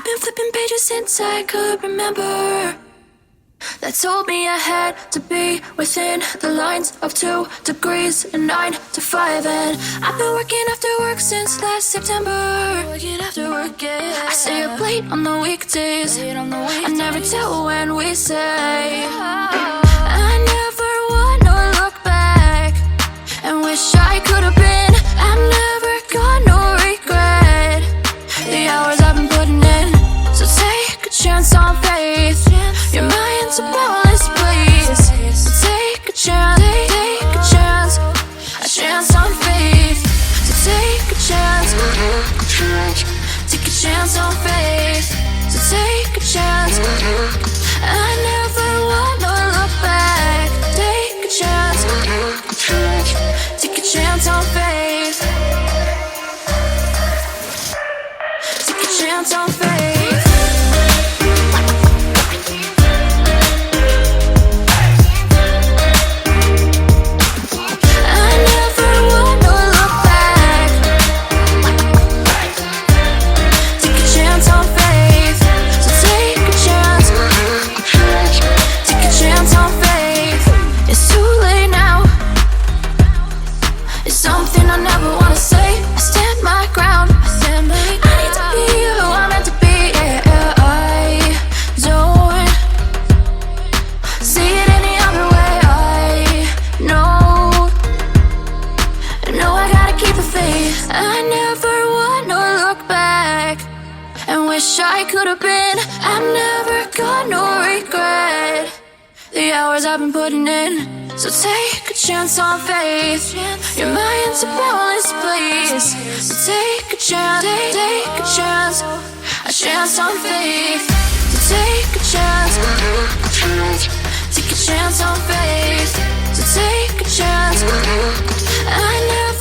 been flipping pages since I could remember, that told me I had to be within the lines of 2 degrees and 9 to 5. And I've been working after work since last September. Working after work, yeah. I stay up late on the weekdays. I never tell when we say. I never wanna look back and wish I could have been. I've never got no regret. The hours I've been putting in, so take a chance on faith. Your mind's a boundless place. So take a chance, a chance on faith. So take a chance, take a chance on faith. So take a chance. I never wanna look back. Take a chance, take a chance on faith. Take a chance on faith. I could have been. I've never got no regret. The hours I've been putting in, so take a chance on faith. Your mind's a boundless place. So take a chance, take a chance, a chance on faith. So take a chance, take a chance on faith. So take a chance. I never